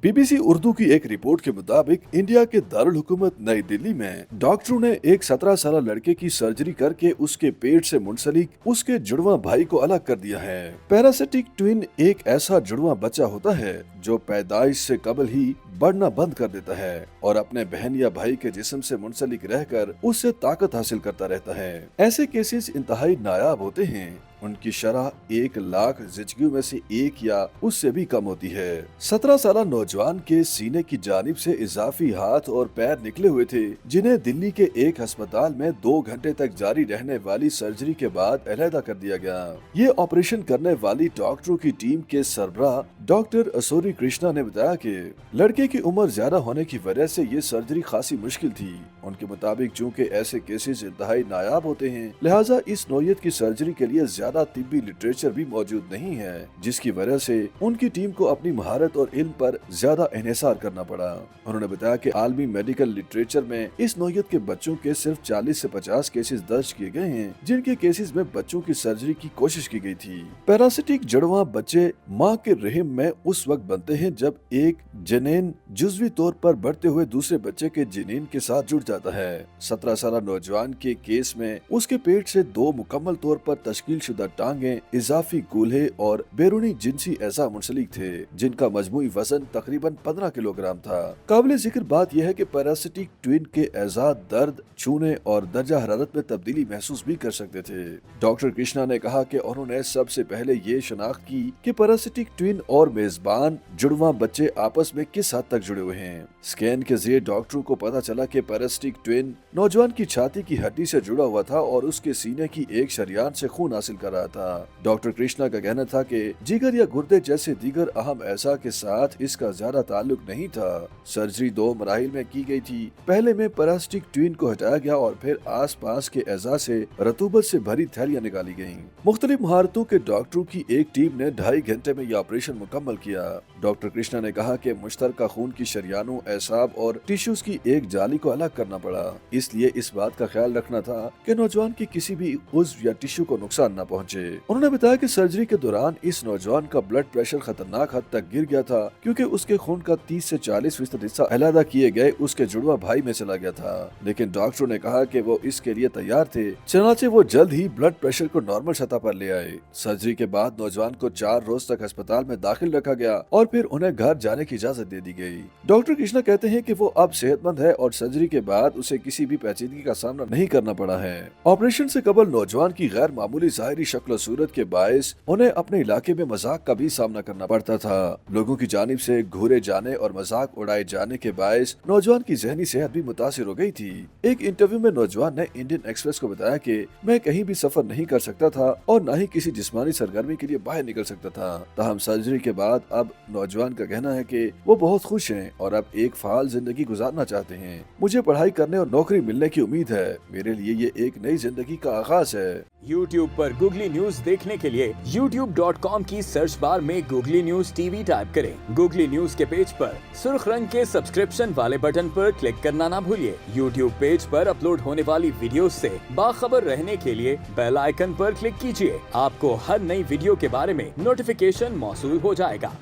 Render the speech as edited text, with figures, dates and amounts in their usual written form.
BBC Urdu की एक report के मुताबिक इंडिया के दारुल हुकूमत नई दिल्ली में डॉक्टरों ने एक 17 साल लड़के की सर्जरी करके उसके पेट से मुंसलिक उसके जुड़वा भाई को अलग कर दिया है। पैरासिटिक ट्विन एक ऐसा जुड़वा बच्चा होता है जो पैदाइश से कबल ही बढ़ना बंद कर देता है और अपने बहन या भाई के जिस्म से मुंसलिक रहकर उससे ताकत हासिल करता रहता है। ऐसे केसेस इंतहाई नायाब होते हैं। उनकी शरह 1 लाख जिंदगियों में से एक या उससे भी कम होती है। 17 साल नौजवान के सीने की जानिब से इजाफी हाथ और पैर निकले हुए थे, जिन्हें दिल्ली के एक अस्पताल में 2 घंटे तक जारी रहने वाली सर्जरी के बाद अलहदा कर दिया गया। ये ऑपरेशन करने वाली डॉक्टरों की टीम के सरबराह डॉक्टर असोरी कृष्णा ने बताया कि लड़के की उम्र ज्यादा होने की वजह से ये सर्जरी खासी मुश्किल थी। उनके मुताबिक चूँकि ऐसे केसेस इंतहाई नायाब होते हैं, लिहाजा इस नौयत की सर्जरी के लिए ज्यादा तिब्बी लिटरेचर भी मौजूद नहीं है, जिसकी वजह से उनकी टीम को अपनी महारत और इल्म पर ज्यादा इन्हिसार करना पड़ा। उन्होंने बताया कि आलमी मेडिकल लिटरेचर में इस नौयत के बच्चों के सिर्फ 40 से 50 केसेस दर्ज किए गए हैं, जिनके केसेस में बच्चों की सर्जरी की कोशिश की गई थी। पैरासिटिक जुड़वा बच्चे माँ के रहम में उस वक्त बनते हैं जब एक जनीन जुज़वी तौर पर बढ़ते हुए दूसरे बच्चे के जनीन के साथ जुड़ जाता है। 17 साल नौजवान के केस में उसके पेट से 2 मुकम्मल तौर पर तश्कील शुदा टांगे, इजाफी कूल्हे और बैरूनी जिनसी एज़ा मुंसलिक थे, जिनका मजमूई वजन तकरीबन 15 किलोग्राम था। काबिल जिक्र बात यह है कि पैरासिटिक ट्विन के एज़ा दर्द, छूने और दर्जा हरारत में तब्दीली महसूस भी कर सकते थे। डॉक्टर कृष्णा ने कहा कि उन्होंने सबसे पहले ये शनाख्त की कि पैरासिटिक ट्विन और मेजबान जुड़वा बच्चे आपस में किस हद तक जुड़े हुए हैं। स्कैन के जरिए डॉक्टरों को पता चला कि पैरासिटिक ट्विन नौजवान की छाती की हड्डी से जुड़ा हुआ था और उसके सीने की एक शरियान से खून हासिल कर रहा था। डॉक्टर कृष्णा का कहना था कि जिगर या गुर्दे जैसे दीगर अहम एज़ा के साथ इसका ज्यादा ताल्लुक नहीं था। सर्जरी 2 मराहिल में की गई थी। पहले में पैरासिटिक ट्विन को हटाया गया और फिर आस पास के एज़ा से रतूबत से भरी थैलियां निकाली गयी। मुख्तलिफ महारतों के डॉक्टरों की एक टीम ने 2.5 घंटे में यह ऑपरेशन मुकम्मल किया। डॉक्टर कृष्णा ने कहा कि मुश्तरका खून की शरियानों, एसाब और टिश्यूज की एक जाली को अलग करना पड़ा, इसलिए इस बात का ख्याल रखना था कि नौजवान की किसी भी उज़्व या टिश्यू को नुकसान न पहुंचे। उन्होंने बताया कि सर्जरी के दौरान इस नौजवान का ब्लड प्रेशर खतरनाक हद तक गिर गया था, क्योंकि उसके खून का 30 से 40% हिस्सा अलहदा किए गए उसके जुड़वा भाई में चला गया था। लेकिन डॉक्टरों ने कहा कि वो इसके लिए तैयार थे, चनाचे वो जल्द ही ब्लड प्रेशर को नॉर्मल सतह पर ले आए। सर्जरी के बाद नौजवान को 4 रोज तक अस्पताल में दाखिल रखा गया और फिर उन्हें घर जाने की इजाजत दे दी गई। डॉक्टर कृष्णा कहते हैं कि वो अब सेहतमंद है और सर्जरी के बाद उसे किसी भी पेचीदगी का सामना नहीं करना पड़ा है। ऑपरेशन से कबल नौजवान की गैर मामूली ज़ाहिरी शक्ल सूरत के बायस उन्हें अपने इलाके में मजाक का भी सामना करना पड़ता था। लोगों की जानिब से घूरे जाने और मजाक उड़ाए जाने के बायस नौजवान की जहनी सेहत भी मुतासिर हो गई थी। एक इंटरव्यू में नौजवान ने इंडियन एक्सप्रेस को बताया कि मैं कहीं भी सफर नहीं कर सकता था और न ही किसी जिस्मानी सरगर्मी के लिए बाहर निकल सकता था। ताहम सर्जरी के बाद अब नौजवान का कहना है कि वो बहुत खुश हैं और अब एक फाल जिंदगी गुजारना चाहते हैं। मुझे पढ़ाई करने और नौकरी मिलने की उम्मीद है। मेरे लिए ये एक नई जिंदगी का आगाज है। YouTube पर गूगली न्यूज देखने के लिए youtube.com की सर्च बार में गूगली न्यूज टीवी टाइप करें। गूगली न्यूज के पेज पर सुर्ख रंग के सब्सक्रिप्शन वाले बटन पर क्लिक करना ना भूलिए। YouTube पेज पर अपलोड होने वाली वीडियोस से बाखबर रहने के लिए बेल आइकन पर क्लिक कीजिए। आपको हर नई वीडियो के बारे में नोटिफिकेशन मौसूल हो जाएगा।